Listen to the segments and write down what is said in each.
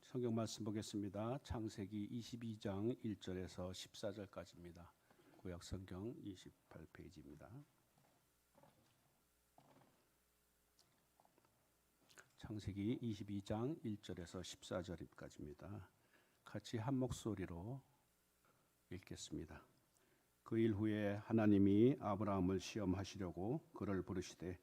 성경 말씀 보겠습니다. 창세기 22장 1절에서 14절까지입니다. 구약 성경 28페이지입니다. 창세기 22장 1절에서 14절까지입니다. 같이 한 목소리로 읽겠습니다. 그 일 후에 하나님이 아브라함을 시험하시려고 그를 부르시되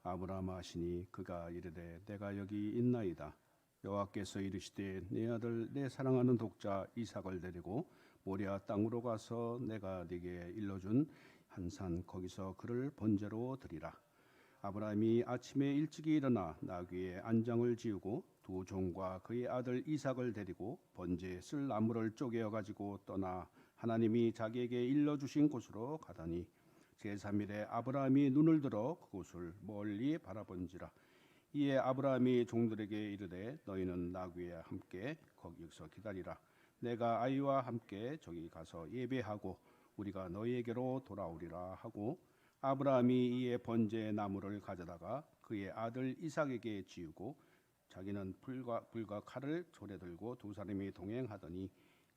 아브라함아 하시니 그가 이르되 내가 여기 있나이다. 여호와께서 이르시되 내 아들 내 사랑하는 독자 이삭을 데리고 모리아 땅으로 가서 내가 네게 일러준 한 산 거기서 그를 번제로 드리라. 아브라함이 아침에 일찍이 일어나 나귀의 안장을 지우고 두 종과 그의 아들 이삭을 데리고 번제에 쓸 나무를 쪼개어 가지고 떠나 하나님이 자기에게 일러주신 곳으로 가더니 제3일에 아브라함이 눈을 들어 그곳을 멀리 바라본지라. 이에 아브라함이 종들에게 이르되 너희는 나귀와 함께 거기서 기다리라. 내가 아이와 함께 저기 가서 예배하고 우리가 너희에게로 돌아오리라 하고 아브라함이 이에 번제의 나무를 가져다가 그의 아들 이삭에게 지우고 자기는 불과 칼을 손에 들고 두 사람이 동행하더니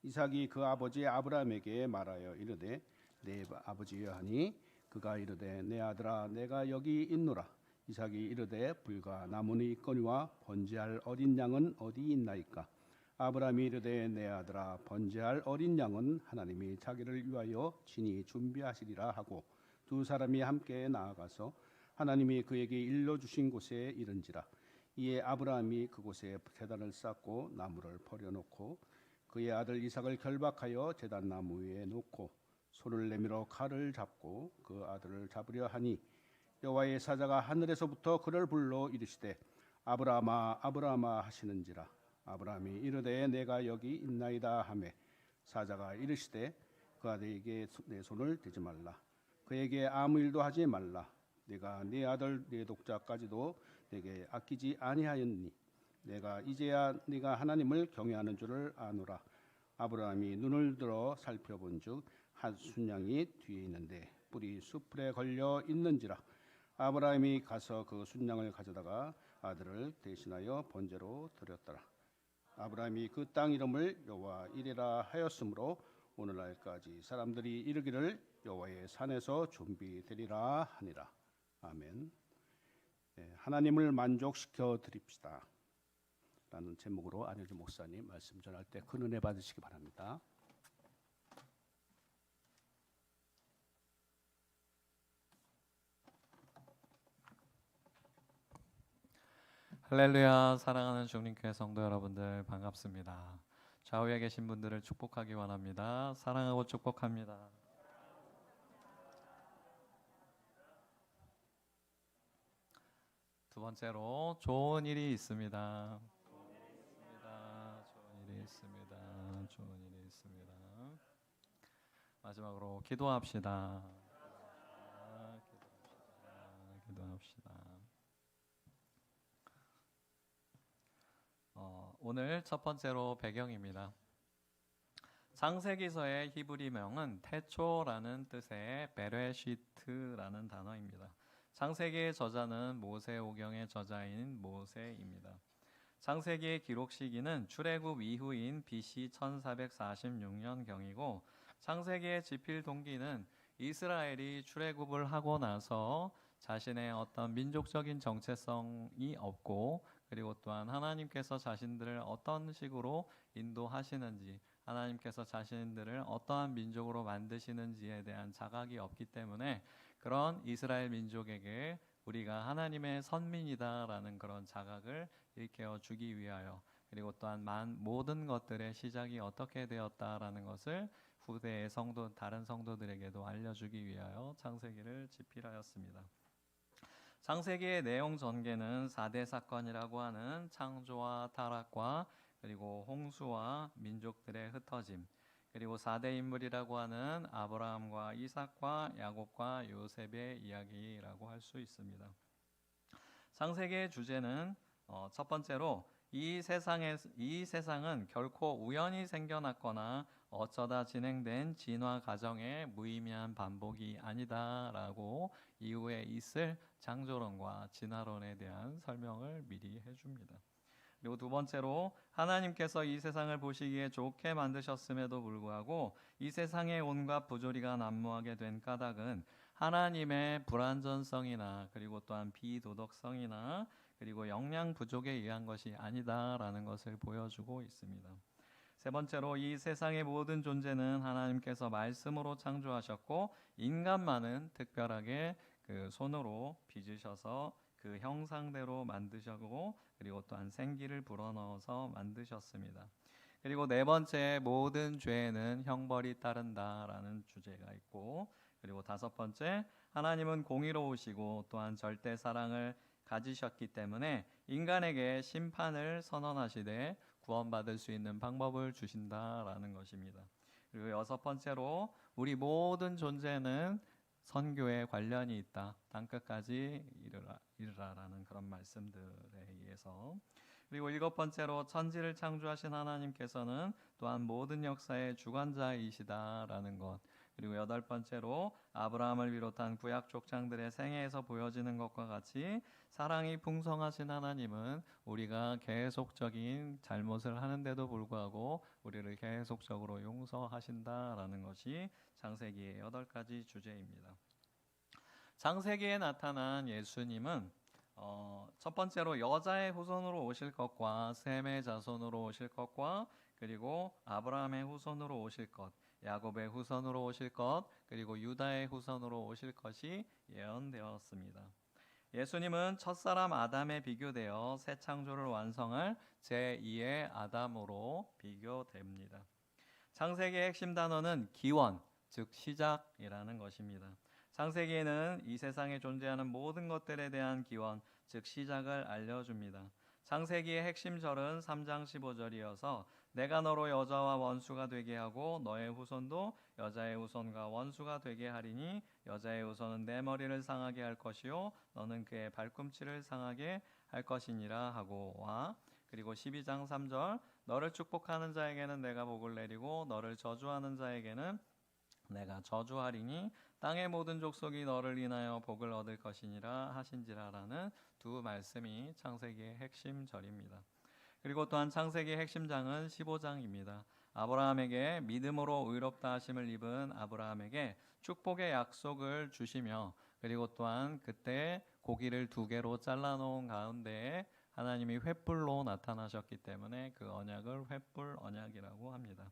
이삭이 그 아버지 아브라함에게 말하여 이르되 내 아버지여 하니 그가 이르되 내 아들아 내가 여기 있노라. 이삭이 이르되 불과 나무는 있거니와 번제할 어린 양은 어디 있나이까. 아브라함이 이르되 내 아들아 번제할 어린 양은 하나님이 자기를 위하여 친히 준비하시리라 하고 두 사람이 함께 나아가서 하나님이 그에게 일러주신 곳에 이른지라. 이에 아브라함이 그곳에 제단을 쌓고 나무를 버려놓고 그의 아들 이삭을 결박하여 제단 나무 위에 놓고 손을 내밀어 칼을 잡고 그 아들을 잡으려 하니 여호와의 사자가 하늘에서부터 그를 불러 이르시되 아브라함아 아브라함아 하시는지라. 아브라함이 이르되 내가 여기 있나이다 하매 사자가 이르시되 그 아들에게 내 손을 대지 말라. 그에게 아무 일도 하지 말라. 내가 네 아들 네 독자까지도 내게 아끼지 아니하였니. 내가 이제야 네가 하나님을 경외하는 줄을 아노라. 아브라함이 눈을 들어 살펴본즉 한 순양이 뒤에 있는데 뿔이 수풀에 걸려 있는지라. 아브라함이 가서 그 순양을 가져다가 아들을 대신하여 번제로 드렸더라. 아브라함이 그 땅 이름을 여호와 이레라 하였으므로 오늘날까지 사람들이 이르기를 여호와의 산에서 준비되리라 하니라. 아멘. 하나님을 만족시켜 드립시다 라는 제목으로 안혜주 목사님 말씀 전할 때 큰 은혜 받으시기 바랍니다. 할렐루야. 사랑하는 주님교회 성도 여러분들 반갑습니다. 좌우에 계신 분들을 축복하기 원합니다. 사랑하고 축복합니다. 두 번째로 좋은 일이 있습니다. 좋은 일이 있습니다. 마지막으로 기도합시다. 오늘 첫 번째로 배경입니다. 창세기서의 히브리명은 태초라는 뜻의 베레시트라는 단어입니다. 창세기의 저자는 모세오경의 저자인 모세입니다. 창세기의 기록 시기는 출애굽 이후인 BC 1446년경이고 창세기의 집필 동기는 이스라엘이 출애굽을 하고 나서 자신의 어떤 민족적인 정체성이 없고 그리고 또한 하나님께서 자신들을 어떤 식으로 인도하시는지 하나님께서 자신들을 어떠한 민족으로 만드시는지에 대한 자각이 없기 때문에 그런 이스라엘 민족에게 우리가 하나님의 선민이다라는 그런 자각을 일깨워 주기 위하여 그리고 또한 모든 것들의 시작이 어떻게 되었다라는 것을 후대의 다른 성도들에게도 알려주기 위하여 창세기를 집필하였습니다. 창세기의 내용 전개는 4대 사건이라고 하는 창조와 타락과 그리고 홍수와 민족들의 흩어짐 그리고 4대 인물이라고 하는 아브라함과 이삭과 야곱과 요셉의 이야기라고 할 수 있습니다. 창세기의 주제는 첫 번째로 이 세상은 결코 우연히 생겨났거나 어쩌다 진행된 진화 과정의 무의미한 반복이 아니다라고 이후에 있을 창조론과 진화론에 대한 설명을 미리 해줍니다. 그리고 두 번째로 하나님께서 이 세상을 보시기에 좋게 만드셨음에도 불구하고 이 세상의 온갖 부조리가 난무하게 된 까닭은 하나님의 불완전성이나 그리고 또한 비도덕성이나 그리고 영양 부족에 의한 것이 아니다라는 것을 보여주고 있습니다. 세 번째로 이 세상의 모든 존재는 하나님께서 말씀으로 창조하셨고 인간만은 특별하게 그 손으로 빚으셔서 그 형상대로 만드셨고 그리고 또한 생기를 불어넣어서 만드셨습니다. 그리고 네 번째 모든 죄에는 형벌이 따른다라는 주제가 있고 그리고 다섯 번째 하나님은 공의로우시고 또한 절대 사랑을 가지셨기 때문에 인간에게 심판을 선언하시되 구원받을 수 있는 방법을 주신다라는 것입니다. 그리고 여섯 번째로 우리 모든 존재는 선교에 관련이 있다. 땅끝까지 이르라라는 그런 말씀들에 의해서 그리고 일곱 번째로 천지를 창조하신 하나님께서는 또한 모든 역사의 주관자이시다라는 것 그리고 여덟 번째로 아브라함을 비롯한 구약 족장들의 생애에서 보여지는 것과 같이 사랑이 풍성하신 하나님은 우리가 계속적인 잘못을 하는데도 불구하고 우리를 계속적으로 용서하신다라는 것이 창세기의 8가지 주제입니다. 창세기에 나타난 예수님은 첫 번째로 여자의 후손으로 오실 것과 셈의 자손으로 오실 것과 그리고 아브라함의 후손으로 오실 것 야곱의 후손으로 오실 것 그리고 유다의 후손으로 오실 것이 예언되었습니다. 예수님은 첫사람 아담에 비교되어 새 창조를 완성할 제2의 아담으로 비교됩니다. 창세기의 핵심 단어는 기원, 즉 시작이라는 것입니다. 창세기에는 이 세상에 존재하는 모든 것들에 대한 기원, 즉 시작을 알려줍니다. 창세기의 핵심 절은 3장 15절이어서 내가 너로 여자와 원수가 되게 하고 너의 후손도 여자의 후손과 원수가 되게 하리니 여자의 후손은 내 머리를 상하게 할 것이요 너는 그의 발꿈치를 상하게 할 것이니라 하고와 그리고 12장 3절 너를 축복하는 자에게는 내가 복을 내리고 너를 저주하는 자에게는 내가 저주하리니 땅의 모든 족속이 너를 인하여 복을 얻을 것이니라 하신지라라는 두 말씀이 창세기의 핵심 절입니다. 그리고 또한 창세기의 핵심 장은 15장입니다. 아브라함에게 믿음으로 의롭다 하심을 입은 아브라함에게 축복의 약속을 주시며 그리고 또한 그때 고기를 2개로 잘라놓은 가운데에 하나님이 횃불로 나타나셨기 때문에 그 언약을 횃불 언약이라고 합니다.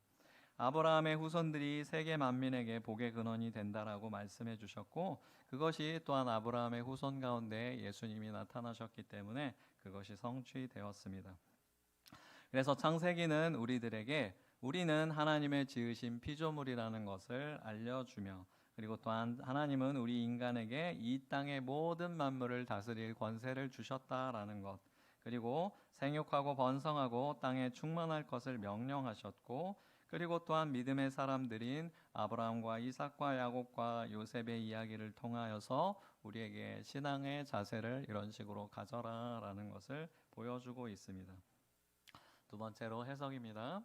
아브라함의 후손들이 세계 만민에게 복의 근원이 된다라고 말씀해 주셨고 그것이 또한 아브라함의 후손 가운데 예수님이 나타나셨기 때문에 그것이 성취되었습니다. 그래서 창세기는 우리들에게 우리는 하나님의 지으신 피조물이라는 것을 알려주며 그리고 또한 하나님은 우리 인간에게 이 땅의 모든 만물을 다스릴 권세를 주셨다라는 것 그리고 생육하고 번성하고 땅에 충만할 것을 명령하셨고 그리고 또한 믿음의 사람들인 아브라함과 이삭과 야곱과 요셉의 이야기를 통하여서 우리에게 신앙의 자세를 이런 식으로 가져라라는 것을 보여주고 있습니다. 두 번째로 해석입니다.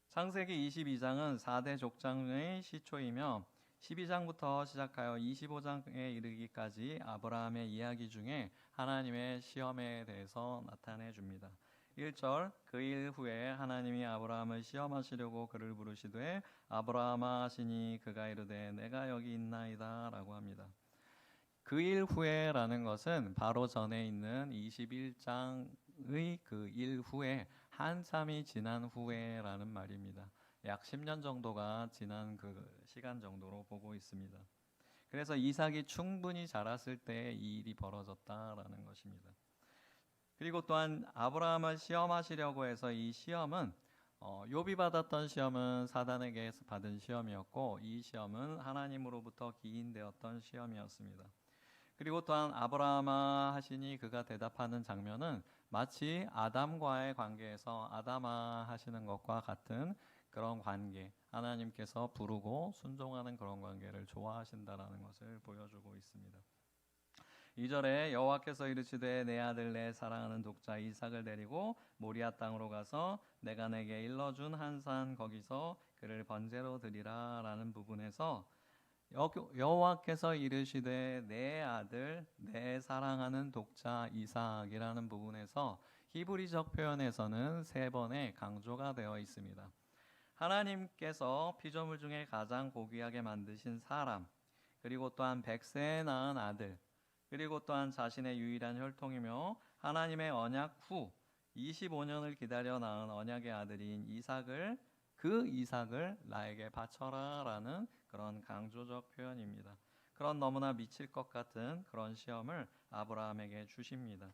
창세기 22장은 4대 족장의 시초이며 12장부터 시작하여 25장에 이르기까지 아브라함의 이야기 중에 하나님의 시험에 대해서 나타내 줍니다. 1절 그 일 후에 하나님이 아브라함을 시험하시려고 그를 부르시되 아브라함아 하시니 그가 이르되 내가 여기 있나이다 라고 합니다. 그 일 후에라는 것은 바로 전에 있는 21장의 그 일 후에 한참이 지난 후에라는 말입니다. 약 10년 정도가 지난 그 시간 정도로 보고 있습니다. 그래서 이삭이 충분히 자랐을 때 이 일이 벌어졌다라는 것입니다. 그리고 또한 아브라함을 시험하시려고 해서 이 시험은 욥이 받았던 시험은 사단에게 받은 시험이었고 이 시험은 하나님으로부터 기인되었던 시험이었습니다. 그리고 또한 아브라함아 하시니 그가 대답하는 장면은 마치 아담과의 관계에서 아담아 하시는 것과 같은 그런 관계, 하나님께서 부르고 순종하는 그런 관계를 좋아하신다라는 것을 보여주고 있습니다. 2절에 여호와께서 이르시되 내 아들 내 사랑하는 독자 이삭을 데리고 모리아 땅으로 가서 내가 내게 일러준 한 산 거기서 그를 번제로 드리라 라는 부분에서 여호와께서 이르시되 내 아들 내 사랑하는 독자 이삭이라는 부분에서 히브리적 표현에서는 3번의 강조가 되어 있습니다. 하나님께서 피조물 중에 가장 고귀하게 만드신 사람, 그리고 또한 100세에 낳은 아들, 그리고 또한 자신의 유일한 혈통이며 하나님의 언약 후 25년을 기다려 낳은 언약의 아들인 그 이삭을 나에게 바쳐라 라는 그런 강조적 표현입니다. 그런 너무나 미칠 것 같은 그런 시험을 아브라함에게 주십니다.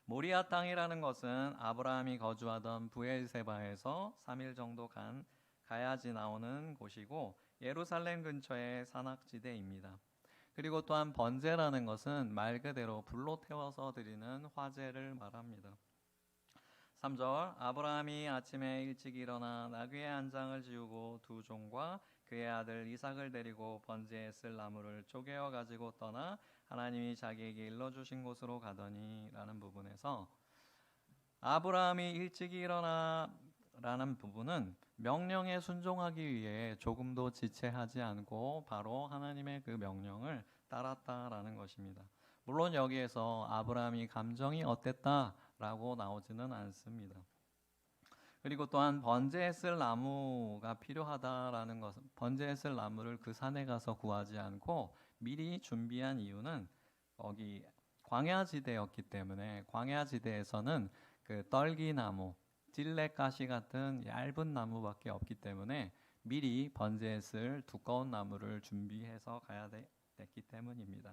모리아 땅이라는 것은 아브라함이 거주하던 브엘세바에서 3일 정도 가야지 나오는 곳이고 예루살렘 근처의 산악지대입니다. 그리고 또한 번제라는 것은 말 그대로 불로 태워서 드리는 화제를 말합니다. 3절 아브라함이 아침에 일찍 일어나 나귀의 한 장을 지우고 2종과 그의 아들 이삭을 데리고 번제에 쓸 나무를 쪼개어 가지고 떠나 하나님이 자기에게 일러주신 곳으로 가더니 라는 부분에서 아브라함이 일찍 일어나 라는 부분은 명령에 순종하기 위해 조금도 지체하지 않고 바로 하나님의 그 명령을 따랐다라는 것입니다. 물론 여기에서 아브라함이 감정이 어땠다라고 나오지는 않습니다. 그리고 또한 번제에 쓸 나무가 필요하다라는 것은 번제에 쓸 나무를 그 산에 가서 구하지 않고 미리 준비한 이유는 거기 광야지대였기 때문에 광야지대에서는 그 떨기나무, 찔레가시 같은 얇은 나무밖에 없기 때문에 미리 번제에 쓸 두꺼운 나무를 준비해서 가야 됐기 때문입니다.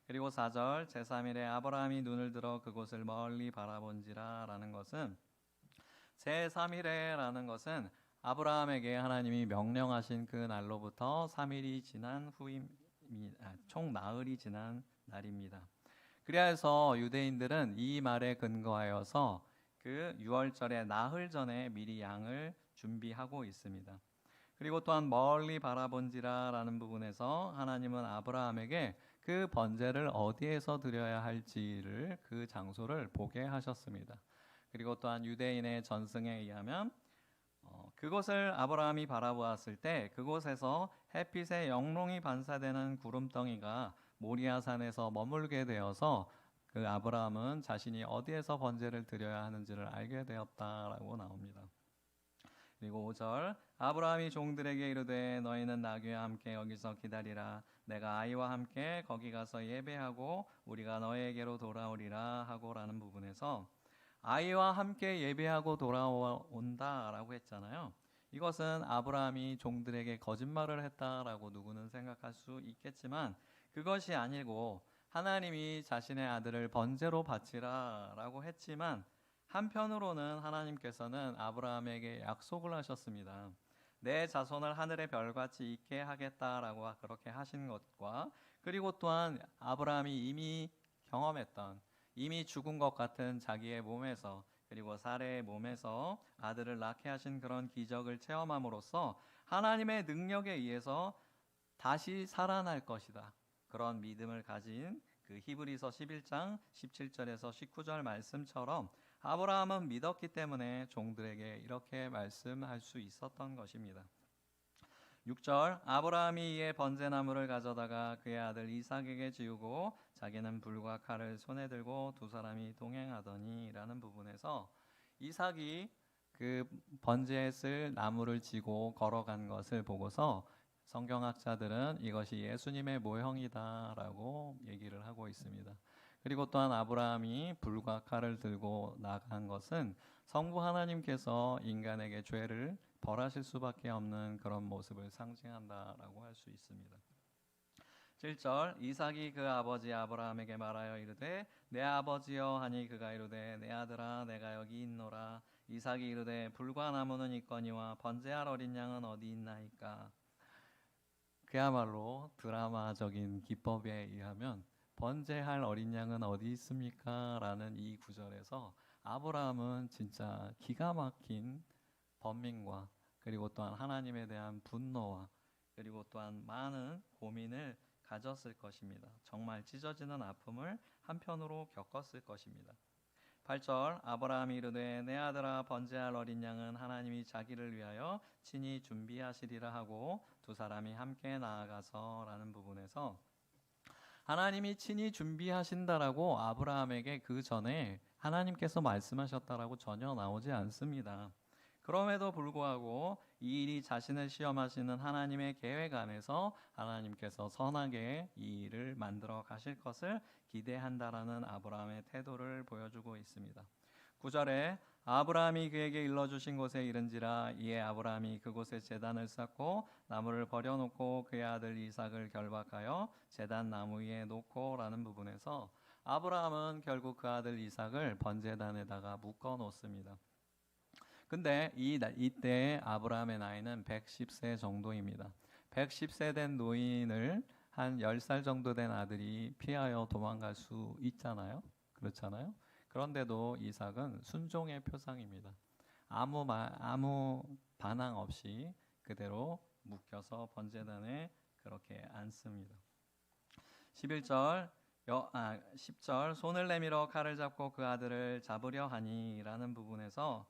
그리고 4절 제3일에 아브라함이 눈을 들어 그곳을 멀리 바라본지라 라는 것은 제3일에 라는 것은 아브라함에게 하나님이 명령하신 그 날로부터 3일이 지난 총 나흘이 지난 날입니다. 그래서 유대인들은 이 말에 근거하여서 그 6월절의 나흘 전에 미리 양을 준비하고 있습니다. 그리고 또한 멀리 바라본지라 라는 부분에서 하나님은 아브라함에게 그 번제를 어디에서 드려야 할지를 그 장소를 보게 하셨습니다. 그리고 또한 유대인의 전승에 의하면 그곳을 아브라함이 바라보았을 때 그곳에서 햇빛에 영롱이 반사되는 구름덩이가 모리아산에서 머물게 되어서 그 아브라함은 자신이 어디에서 번제를 드려야 하는지를 알게 되었다라고 나옵니다. 그리고 5절 아브라함이 종들에게 이르되 너희는 나귀와 함께 여기서 기다리라 내가 아이와 함께 거기 가서 예배하고 우리가 너희에게로 돌아오리라 하고라는 부분에서 아이와 함께 예배하고 돌아온다라고 했잖아요. 이것은 아브라함이 종들에게 거짓말을 했다라고 누구는 생각할 수 있겠지만 그것이 아니고 하나님이 자신의 아들을 번제로 바치라라고 했지만 한편으로는 하나님께서는 아브라함에게 약속을 하셨습니다. 내 자손을 하늘의 별같이 있게 하겠다라고 그렇게 하신 것과 그리고 또한 아브라함이 이미 경험했던 이미 죽은 것 같은 자기의 몸에서 그리고 사레의 몸에서 아들을 낳게 하신 그런 기적을 체험함으로써 하나님의 능력에 의해서 다시 살아날 것이다. 그런 믿음을 가진 그 히브리서 11장 17절에서 19절 말씀처럼 아브라함은 믿었기 때문에 종들에게 이렇게 말씀할 수 있었던 것입니다. 6절 아브라함이 이에 번제나무를 가져다가 그의 아들 이삭에게 지우고 자기는 불과 칼을 손에 들고 두 사람이 동행하더니 라는 부분에서 이삭이 그 번제에 쓸 나무를 지고 걸어간 것을 보고서 성경학자들은 이것이 예수님의 모형이다라고 얘기를 하고 있습니다. 그리고 또한 아브라함이 불과 칼을 들고 나간 것은 성부 하나님께서 인간에게 죄를 벌하실 수밖에 없는 그런 모습을 상징한다라고 할 수 있습니다. 7절 이삭이 그 아버지 아브라함에게 말하여 이르되 내 아버지여 하니 그가 이르되 내 아들아 내가 여기 있노라. 이삭이 이르되 불과 나무는 있거니와 번제할 어린 양은 어디 있나이까. 그야말로 드라마적인 기법에 의하면 번제할 어린 양은 어디 있습니까? 라는 이 구절에서 아브라함은 진짜 기가 막힌 번민과 그리고 또한 하나님에 대한 분노와 그리고 또한 많은 고민을 가졌을 것입니다. 정말 찢어지는 아픔을 한편으로 겪었을 것입니다. 8절 아브라함이 이르되 내 아들아 번제할 어린 양은 하나님이 자기를 위하여 친히 준비하시리라 하고 두 사람이 함께 나아가서라는 부분에서 하나님이 친히 준비하신다라고 아브라함에게 그 전에 하나님께서 말씀하셨다라고 전혀 나오지 않습니다. 그럼에도 불구하고 이 일이 자신을 시험하시는 하나님의 계획 안에서 하나님께서 선하게 이 일을 만들어 가실 것을 기대한다라는 아브라함의 태도를 보여주고 있습니다. 9절에 아브라함이 그에게 일러주신 곳에 이른지라 이에 아브라함이 그곳에 제단을 쌓고 나무를 버려놓고 그의 아들 이삭을 결박하여 제단 나무 위에 놓고라는 부분에서 아브라함은 결국 그 아들 이삭을 번제단에다가 묶어 놓습니다. 근데 이때 아브라함의 나이는 110세 정도입니다. 110세 된 노인을 한 10살 정도 된 아들이 피하여 도망갈 수 있잖아요. 그렇잖아요. 그런데도 이삭은 순종의 표상입니다. 아무 반항 없이 그대로 묶여서 번제단에 그렇게 앉습니다. 10절 손을 내밀어 칼을 잡고 그 아들을 잡으려 하니라는 부분에서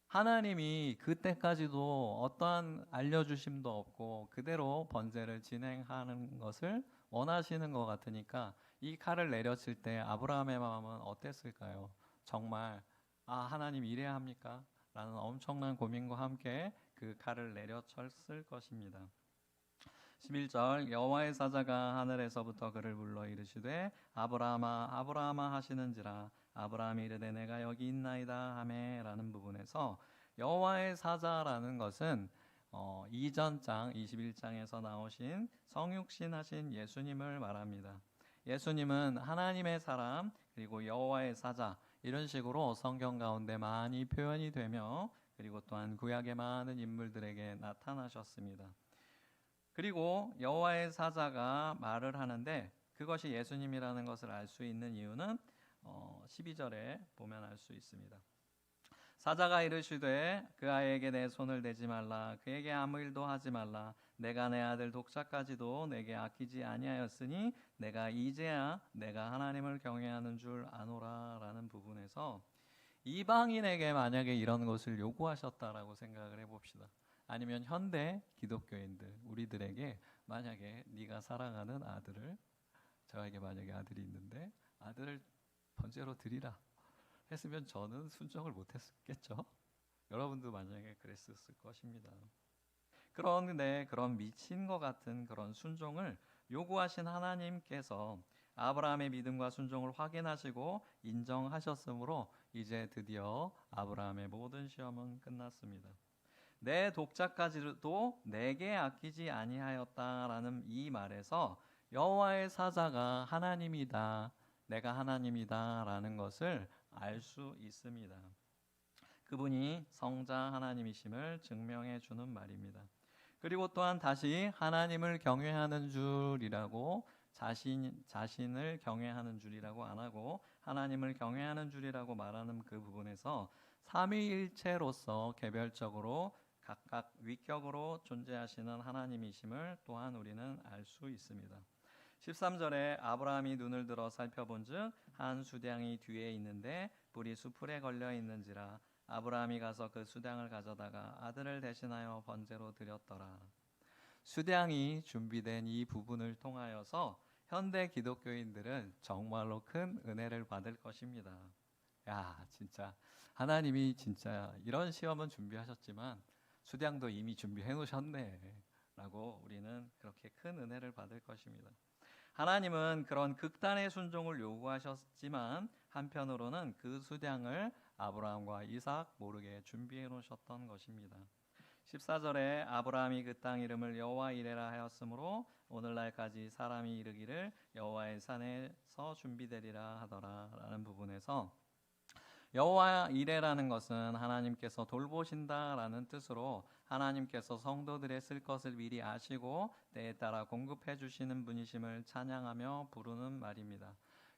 하나님이 그때까지도 어떠한 알려주심도 없고 그대로 번제를 진행하는 것을 원하시는 것 같으니까 이 칼을 내려칠 때 아브라함의 마음은 어땠을까요? 정말 하나님 이래야 합니까? 라는 엄청난 고민과 함께 그 칼을 내려쳤을 것입니다. 11절 여호와의 사자가 하늘에서부터 그를 불러 이르시되 아브라함아 아브라함아 하시는지라 아브라함이 이르되 내가 여기 있나이다 하매 라는 부분에서 여호와의 사자라는 것은 이전 장 21장에서 나오신 성육신 하신 예수님을 말합니다. 예수님은 하나님의 사람 그리고 여호와의 사자 이런 식으로 성경 가운데 많이 표현이 되며 그리고 또한 구약의 많은 인물들에게 나타나셨습니다. 그리고 여호와의 사자가 말을 하는데 그것이 예수님이라는 것을 알 수 있는 이유는 12절에 보면 알 수 있습니다. 사자가 이르시되 그 아이에게 내 손을 대지 말라 그에게 아무 일도 하지 말라 내가 내 아들 독사까지도 내게 아끼지 아니하였으니 내가 이제야 내가 하나님을 경외하는 줄 아노라 라는 부분에서 이방인에게 만약에 이런 것을 요구하셨다라고 생각을 해봅시다. 아니면 현대 기독교인들 우리들에게 만약에 네가 사랑하는 아들을 저에게 만약에 아들이 있는데 아들을 번제로 드리라 했으면 저는 순종을 못했겠죠. 여러분도 만약에 그랬을 것입니다. 그런데 그런 미친 것 같은 그런 순종을 요구하신 하나님께서 아브라함의 믿음과 순종을 확인하시고 인정하셨으므로 이제 드디어 아브라함의 모든 시험은 끝났습니다. 내 독자까지도 내게 아끼지 아니하였다라는 이 말에서 여호와의 사자가 하나님이다, 내가 하나님이다라는 것을 알 수 있습니다. 그분이 성자 하나님이심을 증명해 주는 말입니다. 그리고 또한 다시 하나님을 경외하는 줄이라고 자신을 경외하는 줄이라고 안 하고 하나님을 경외하는 줄이라고 말하는 그 부분에서 삼위일체로서 개별적으로 각각 위격으로 존재하시는 하나님이심을 또한 우리는 알 수 있습니다. 13절에 아브라함이 눈을 들어 살펴본즉 한 수량이 뒤에 있는데 뿔이 수풀에 걸려 있는지라 아브라함이 가서 그 수량을 가져다가 아들을 대신하여 번제로 드렸더라. 수량이 준비된 이 부분을 통하여서 현대 기독교인들은 정말로 큰 은혜를 받을 것입니다. 야, 진짜 하나님이 진짜 이런 시험은 준비하셨지만 수량도 이미 준비해 놓으셨네 라고 우리는 그렇게 큰 은혜를 받을 것입니다. 하나님은 그런 극단의 순종을 요구하셨지만 한편으로는 그 수량을 아브라함과 이삭 모르게 준비해 놓으셨던 것입니다. 14절에 아브라함이 그 땅 이름을 여호와 이레라 하였으므로 오늘날까지 사람이 이르기를 여호와의 산에서 준비되리라 하더라 라는 부분에서 여호와 이레라는 것은 하나님께서 돌보신다라는 뜻으로 하나님께서 성도들의 쓸 것을 미리 아시고 때에 따라 공급해 주시는 분이심을 찬양하며 부르는 말입니다.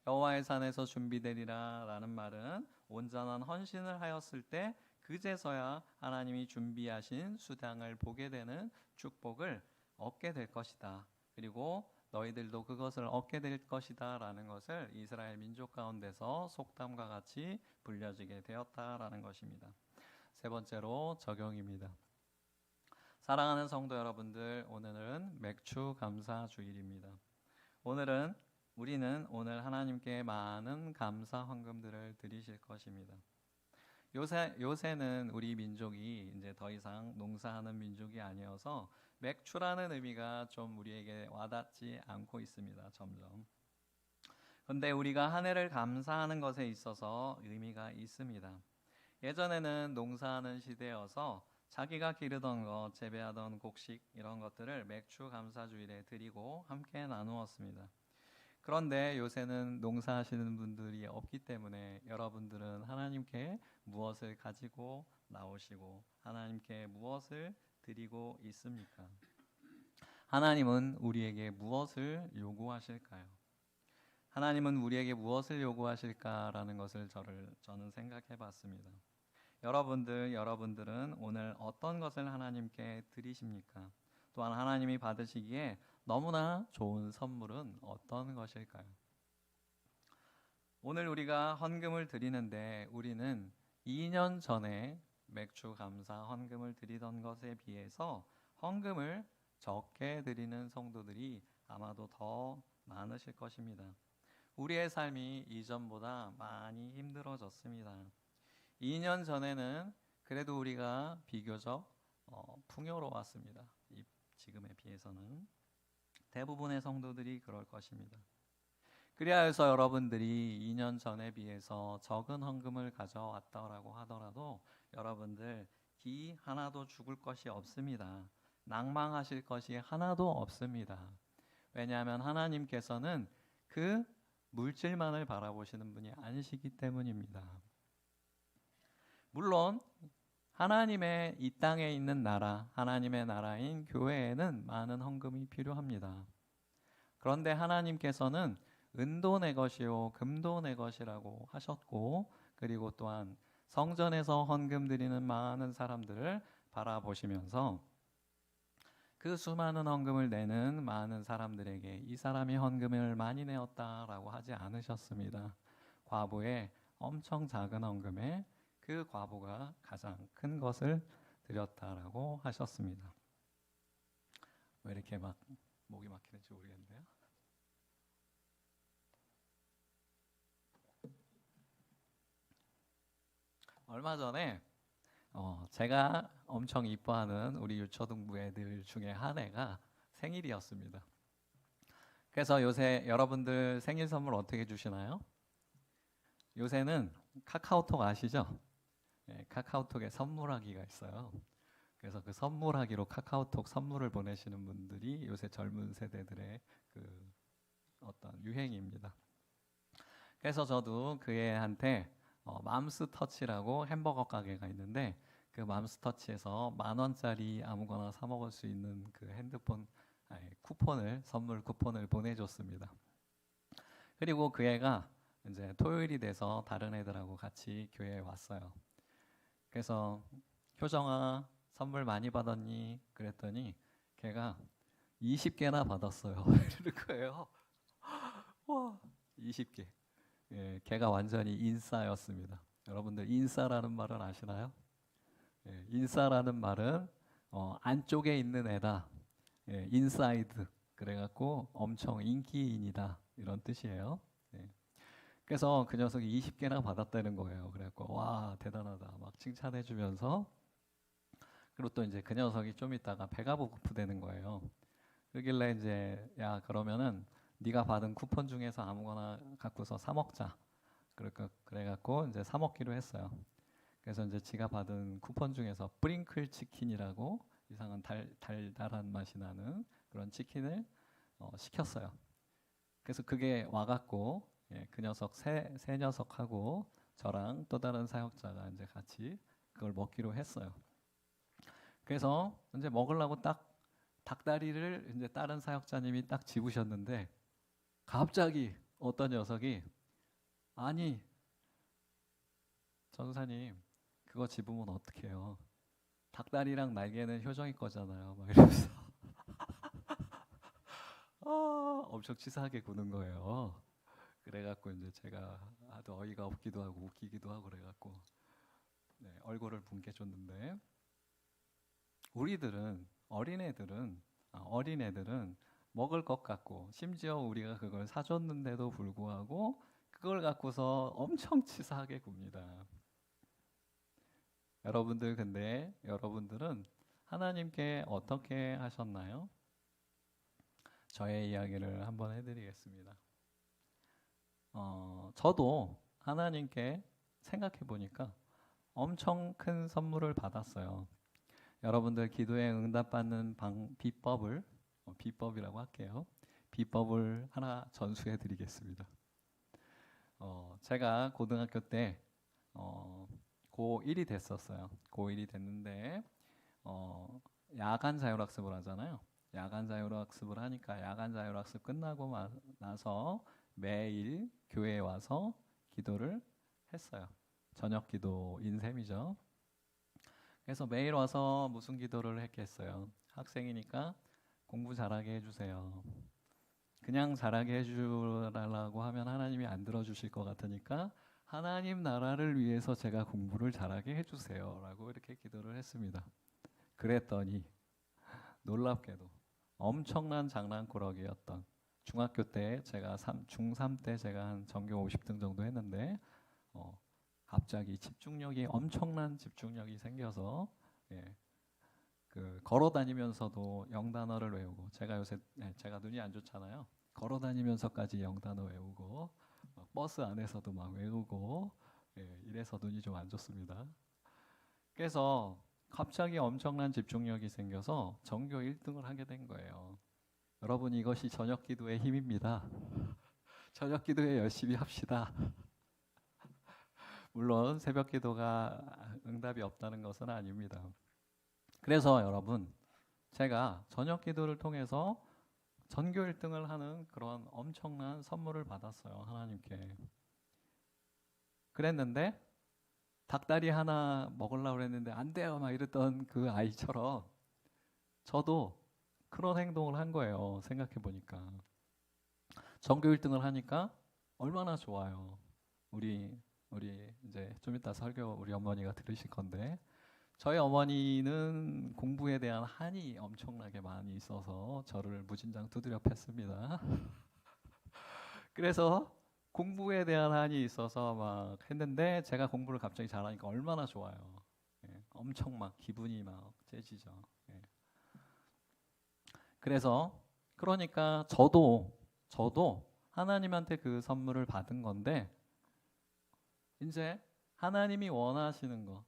여호와의 산에서 준비되리라 라는 말은 온전한 헌신을 하였을 때 그제서야 하나님이 준비하신 수당을 보게 되는 축복을 얻게 될 것이다. 그리고 너희들도 그것을 얻게 될 것이다라는 것을 이스라엘 민족 가운데서 속담과 같이 불려지게 되었다라는 것입니다. 세 번째로 적용입니다. 사랑하는 성도 여러분들, 오늘은 맥주 감사 주일입니다. 우리는 오늘 하나님께 많은 감사 헌금들을 드리실 것입니다. 요새는 우리 민족이 이제 더 이상 농사하는 민족이 아니어서 맥주라는 의미가 좀 우리에게 와닿지 않고 있습니다. 점점. 그런데 우리가 한 해를 감사하는 것에 있어서 의미가 있습니다. 예전에는 농사하는 시대여서 자기가 기르던 것, 재배하던 곡식 이런 것들을 맥주 감사주일에 드리고 함께 나누었습니다. 그런데 요새는 농사하시는 분들이 없기 때문에 여러분들은 하나님께 무엇을 가지고 나오시고 하나님께 무엇을 드리고 있습니까? 하나님은 우리에게 무엇을 요구하실까요? 하나님은 우리에게 무엇을 요구하실까라는 것을 저는 생각해 봤습니다. 여러분들은 오늘 어떤 것을 하나님께 드리십니까? 또한 하나님이 받으시기에 너무나 좋은 선물은 어떤 것일까요? 오늘 우리가 헌금을 드리는데 우리는 2년 전에 맥주 감사 헌금을 드리던 것에 비해서 헌금을 적게 드리는 성도들이 아마도 더 많으실 것입니다. 우리의 삶이 이전보다 많이 힘들어졌습니다. 2년 전에는 그래도 우리가 비교적 풍요로웠습니다. 지금에 비해서는 대부분의 성도들이 그럴 것입니다. 그리하여서 여러분들이 2년 전에 비해서 적은 헌금을 가져왔다라고 하더라도 여러분들 기 하나도 죽을 것이 없습니다. 낭망하실 것이 하나도 없습니다. 왜냐하면 하나님께서는 그 물질만을 바라보시는 분이 아니시기 때문입니다. 물론 하나님의 이 땅에 있는 나라, 하나님의 나라인 교회에는 많은 헌금이 필요합니다. 그런데 하나님께서는 은도 내 것이요 금도 내 것이라고 하셨고, 그리고 또한 성전에서 헌금 드리는 많은 사람들을 바라보시면서 그 수많은 헌금을 내는 많은 사람들에게 이 사람이 헌금을 많이 내었다라고 하지 않으셨습니다. 과부의 엄청 작은 헌금에 그 과부가 가장 큰 것을 드렸다라고 하셨습니다. 왜 이렇게 막 목이 막히는지 모르겠네요. 얼마 전에 제가 엄청 이뻐하는 우리 유초등부 애들 중에 한 애가 생일이었습니다. 그래서 요새 여러분들 생일 선물 어떻게 주시나요? 요새는 카카오톡 아시죠? 네, 카카오톡에 선물하기가 있어요. 그래서 그 선물하기로 카카오톡 선물을 보내시는 분들이 요새 젊은 세대들의 그 어떤 유행입니다. 그래서 저도 그 애한테 맘스터치라고 햄버거 가게가 있는데 그 맘스터치에서 10,000원짜리 아무거나 사 먹을 수 있는 그 선물 쿠폰을 보내줬습니다. 그리고 그 애가 이제 토요일이 돼서 다른 애들하고 같이 교회에 왔어요. 그래서 효정아 선물 많이 받았니? 그랬더니 걔가 20개나 받았어요. 이러는 거예요. 와, 20개. 예, 걔가 완전히 인싸였습니다. 여러분들 인싸라는 말은 아시나요? 예, 인싸라는 말은 안쪽에 있는 애다. 예, 인사이드. 그래갖고 엄청 인기인이다. 이런 뜻이에요. 예. 그래서 그 녀석이 20개나 받았다는 거예요. 그래갖고 와 대단하다 막 칭찬해주면서, 그리고 또 이제 그 녀석이 좀 있다가 배가 고프다는 거예요. 그러길래 이제 야 그러면은 네가 받은 쿠폰 중에서 아무거나 갖고서 사 먹자. 그래갖고 이제 사 먹기로 했어요. 그래서 이제 지가 받은 쿠폰 중에서 프링클 치킨이라고 이상한 달달한 맛이 나는 그런 치킨을 시켰어요. 그래서 그게 와갖고 그 녀석 세 녀석하고 저랑 또 다른 사역자가 이제 같이 그걸 먹기로 했어요. 그래서 이제 먹으려고 딱 닭다리를 이제 다른 사역자님이 딱 집으셨는데 갑자기 어떤 녀석이 아니 전사님 그거 집으면 어떡해요? 닭다리랑 날개는 효정이 거잖아요. 막 이러면서 엄청 치사하게 구는 거예요. 그래갖고 이제 제가 아주 어이가 없기도 하고 웃기기도 하고 그래갖고 얼굴을 붉게 줬는데 어린애들은 먹을 것 같고 심지어 우리가 그걸 사줬는데도 불구하고 그걸 갖고서 엄청 치사하게 굽니다. 근데 여러분들은 하나님께 어떻게 하셨나요? 저의 이야기를 한번 해드리겠습니다. 저도 하나님께 생각해 보니까 엄청 큰 선물을 받았어요. 여러분들 기도에 응답받는 비법이라고 할게요. 비법을 하나 전수해 드리겠습니다. 제가 고등학교 때 고1이 됐었어요. 고1이 됐는데 야간 자율학습을 하잖아요. 야간 자율학습을 하니까 야간 자율학습 끝나고 나서 매일 교회에 와서 기도를 했어요. 저녁 기도인 셈이죠. 그래서 매일 와서 무슨 기도를 했겠어요? 학생이니까 공부 잘하게 해주세요. 그냥 잘하게 해주라고 하면 하나님이 안 들어주실 것 같으니까 하나님 나라를 위해서 제가 공부를 잘하게 해주세요 라고 이렇게 기도를 했습니다. 그랬더니 놀랍게도 엄청난 장난꾸러기였던 중학교 때 제가 중3 때 제가 한 전교 50등 정도 했는데 갑자기 엄청난 집중력이 생겨서 걸어 다니면서도 영단어를 외우고 제가 눈이 안 좋잖아요. 걸어 다니면서까지 영단어 외우고 버스 안에서도 막 외우고 이래서 눈이 좀 안 좋습니다. 그래서 갑자기 엄청난 집중력이 생겨서 전교 1등을 하게 된 거예요. 여러분 이것이 저녁 기도의 힘입니다. 저녁 기도에 열심히 합시다. 물론 새벽 기도가 응답이 없다는 것은 아닙니다. 그래서 여러분 제가 저녁 기도를 통해서 전교 1등을 하는 그런 엄청난 선물을 받았어요. 하나님께. 그랬는데 닭다리 하나 먹으려고 했는데 안 돼요 막 이랬던 그 아이처럼 저도 그런 행동을 한 거예요. 생각해 보니까 전교 1등을 하니까 얼마나 좋아요. 우리 이제 좀 이따 설교 우리 어머니가 들으실 건데 저희 어머니는 공부에 대한 한이 엄청나게 많이 있어서 저를 무진장 두드려 팼습니다. 그래서 공부에 대한 한이 있어서 막 했는데 제가 공부를 갑자기 잘하니까 얼마나 좋아요. 엄청 막 기분이 막 째지죠. 그러니까 저도 하나님한테 그 선물을 받은 건데 이제 하나님이 원하시는 거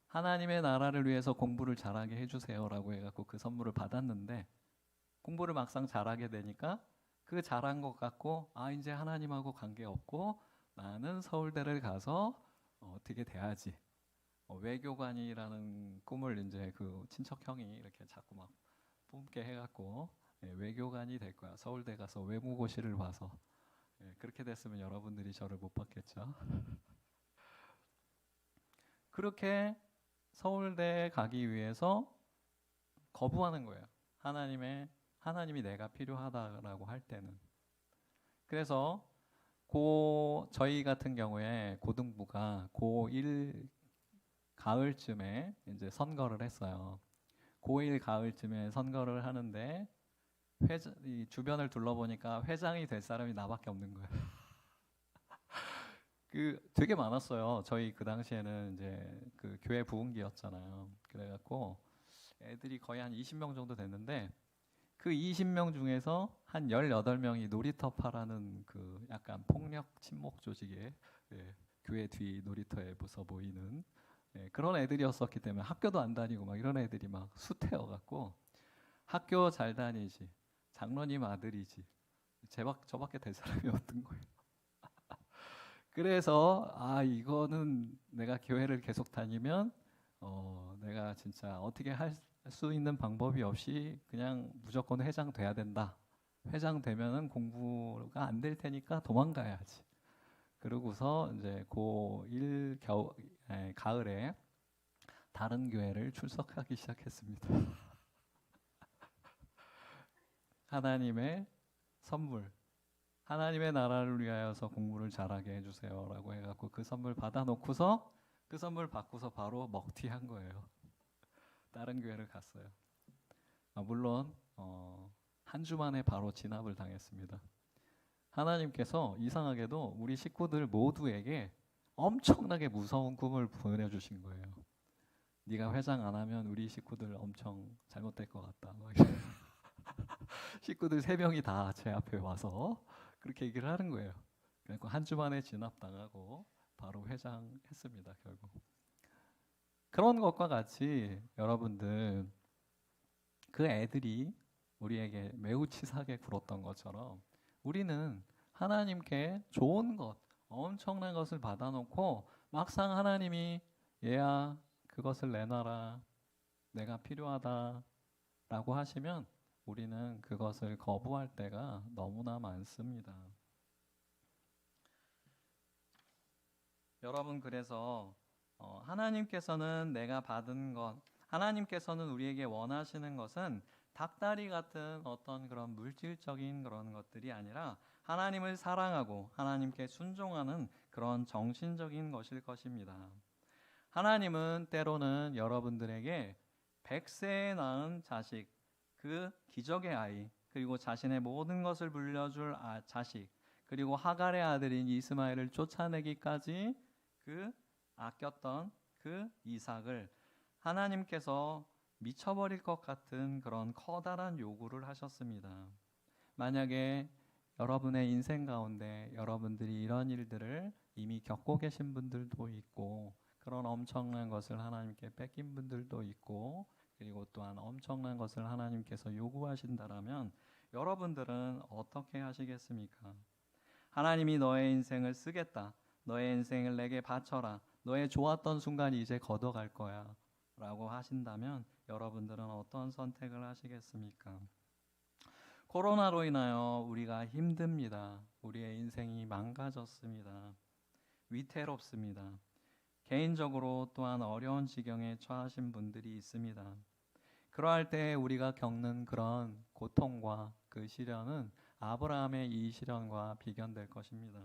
하나님의 나라를 위해서 공부를 잘하게 해주세요라고 해갖고 그 선물을 받았는데 공부를 막상 잘하게 되니까 그 잘한 것 같고 이제 하나님하고 관계없고 나는 서울대를 가서 어떻게 돼야지 외교관이라는 꿈을 이제 그 친척 형이 이렇게 자꾸 막 뿜게 해갖고 외교관이 될 거야. 서울대 가서 외무고시를 봐서 그렇게 됐으면 여러분들이 저를 못 봤겠죠. 그렇게 서울대에 가기 위해서 거부하는 거예요. 하나님이 내가 필요하다라고 할 때는. 그래서 저희 같은 경우에 고등부가 고1 가을쯤에 이제 선거를 했어요. 고1 가을쯤에 선거를 하는데 이 주변을 둘러보니까 회장이 될 사람이 나밖에 없는 거예요. 되게 많았어요. 저희 그 당시에는 이제 그 교회 부흥기였잖아요. 그래갖고 애들이 거의 한 20명 정도 됐는데 그 20명 중에서 한 18명이 놀이터파라는 그 약간 폭력 친목 조직의 교회 뒤 놀이터에서 보이는 그런 애들이었었기 때문에 학교도 안 다니고 막 이런 애들이 막 수태여갖고 학교 잘 다니지 장로님 아들이지 저밖에 될 사람이 없던 거예요. 그래서 이거는 내가 교회를 계속 다니면 내가 진짜 어떻게 할 수 있는 방법이 없이 그냥 무조건 회장 돼야 된다. 회장 되면은 공부가 안 될 테니까 도망가야지. 그러고서 이제 고1 가을에 다른 교회를 출석하기 시작했습니다. 하나님의 선물, 하나님의 나라를 위하여서 공부를 잘하게 해주세요라고 해갖고 그 선물 받아놓고서 그 선물 받고서 바로 먹튀한 거예요. 다른 교회를 갔어요. 물론 한 주 만에 바로 진압을 당했습니다. 하나님께서 이상하게도 우리 식구들 모두에게 엄청나게 무서운 꿈을 보내주신 거예요. 네가 회장 안 하면 우리 식구들 엄청 잘못될 것 같다. 식구들 3명이 다 제 앞에 와서 그렇게 얘기를 하는 거예요. 그래서 한 주 만에 진압당하고 바로 회장했습니다. 결국. 그런 것과 같이 여러분들 그 애들이 우리에게 매우 치사하게 굴었던 것처럼 우리는 하나님께 좋은 것, 엄청난 것을 받아놓고 막상 하나님이 얘야 그것을 내놔라, 내가 필요하다 라고 하시면 우리는 그것을 거부할 때가 너무나 많습니다. 여러분, 그래서 하나님께서는 내가 받은 것, 하나님께서는 우리에게 원하시는 것은 닭다리 같은 어떤 그런 물질적인 그런 것들이 아니라 하나님을 사랑하고 하나님께 순종하는 그런 정신적인 것일 것입니다. 하나님은 때로는 여러분들에게 100세에 낳은 자식, 그 기적의 아이, 그리고 자신의 모든 것을 물려줄 자식, 그리고 하갈의 아들인 이스마엘을 쫓아내기까지 그 아꼈던 그 이삭을 하나님께서 미쳐버릴 것 같은 그런 커다란 요구를 하셨습니다. 만약에 여러분의 인생 가운데 여러분들이 이런 일들을 이미 겪고 계신 분들도 있고 그런 엄청난 것을 하나님께 뺏긴 분들도 있고 그리고 또한 엄청난 것을 하나님께서 요구하신다라면 여러분들은 어떻게 하시겠습니까? 하나님이 너의 인생을 쓰겠다, 너의 인생을 내게 바쳐라, 너의 좋았던 순간이 이제 걷어갈 거야 라고 하신다면 여러분들은 어떤 선택을 하시겠습니까? 코로나로 인하여 우리가 힘듭니다. 우리의 인생이 망가졌습니다. 위태롭습니다. 개인적으로 또한 어려운 지경에 처하신 분들이 있습니다. 그러할 때 우리가 겪는 그런 고통과 그 시련은 아브라함의 이 시련과 비견될 것입니다.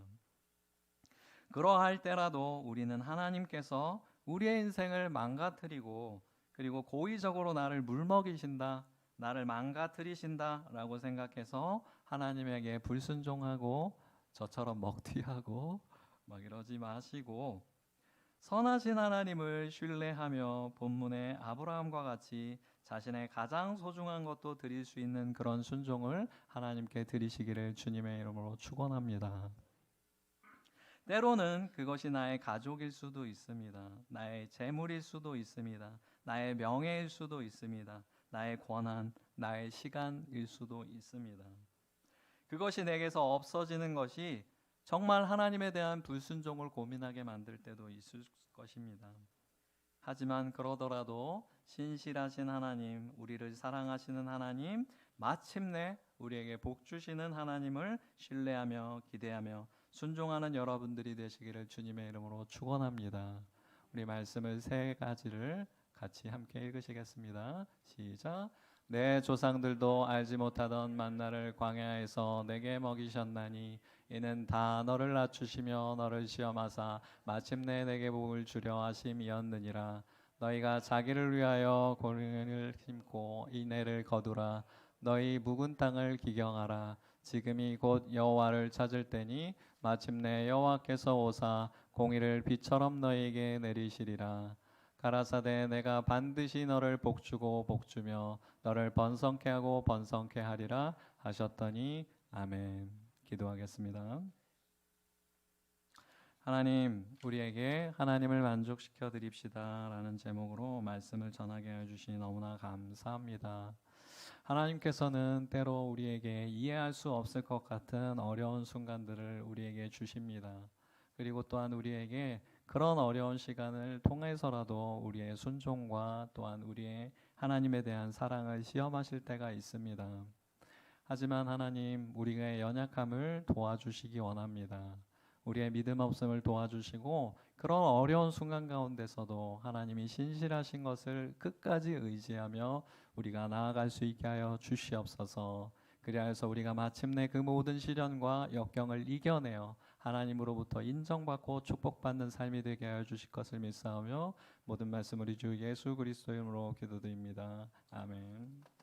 그러할 때라도 우리는 하나님께서 우리의 인생을 망가뜨리고 그리고 고의적으로 나를 물먹이신다, 나를 망가뜨리신다 라고 생각해서 하나님에게 불순종하고 저처럼 먹튀하고 막 이러지 마시고 선하신 하나님을 신뢰하며 본문의 아브라함과 같이 자신의 가장 소중한 것도 드릴 수 있는 그런 순종을 하나님께 드리시기를 주님의 이름으로 축원합니다. 때로는 그것이 나의 가족일 수도 있습니다. 나의 재물일 수도 있습니다. 나의 명예일 수도 있습니다. 나의 권한, 나의 시간일 수도 있습니다. 그것이 내게서 없어지는 것이 정말 하나님에 대한 불순종을 고민하게 만들 때도 있을 것입니다. 하지만 그러더라도 신실하신 하나님, 우리를 사랑하시는 하나님, 마침내 우리에게 복 주시는 하나님을 신뢰하며 기대하며 순종하는 여러분들이 되시기를 주님의 이름으로 축원합니다. 우리 말씀을 3가지를 같이 함께 읽으시겠습니다. 시작. 내 조상들도 알지 못하던 만나를 광야에서 내게 먹이셨나니 이는 다 너를 낮추시며 너를 시험하사 마침내 내게 복을 주려 하심이었느니라. 너희가 자기를 위하여 고린을 심고 이내를 거두라. 너희 묵은 땅을 기경하라. 지금이 곧 여호와를 찾을 때니 마침내 여호와께서 오사 공의를 비처럼 너희에게 내리시리라. 가라사대 내가 반드시 너를 복주고 복주며 너를 번성케 하고 번성케 하리라 하셨더니 아멘. 기도하겠습니다. 하나님, 우리에게 하나님을 만족시켜 드립시다 라는 제목으로 말씀을 전하게 해주시니 너무나 감사합니다. 하나님께서는 때로 우리에게 이해할 수 없을 것 같은 어려운 순간들을 우리에게 주십니다. 그리고 또한 우리에게 그런 어려운 시간을 통해서라도 우리의 순종과 또한 우리의 하나님에 대한 사랑을 시험하실 때가 있습니다. 하지만 하나님, 우리의 연약함을 도와주시기 원합니다. 우리의 믿음 없음을 도와주시고 그런 어려운 순간 가운데서도 하나님이 신실하신 것을 끝까지 의지하며 우리가 나아갈 수 있게 하여 주시옵소서. 그리하여서 우리가 마침내 그 모든 시련과 역경을 이겨내어 하나님으로부터 인정받고 축복받는 삶이 되게 하여 주실 것을 믿사오며 모든 말씀 우리 주 예수 그리스도 이름으로 기도드립니다. 아멘.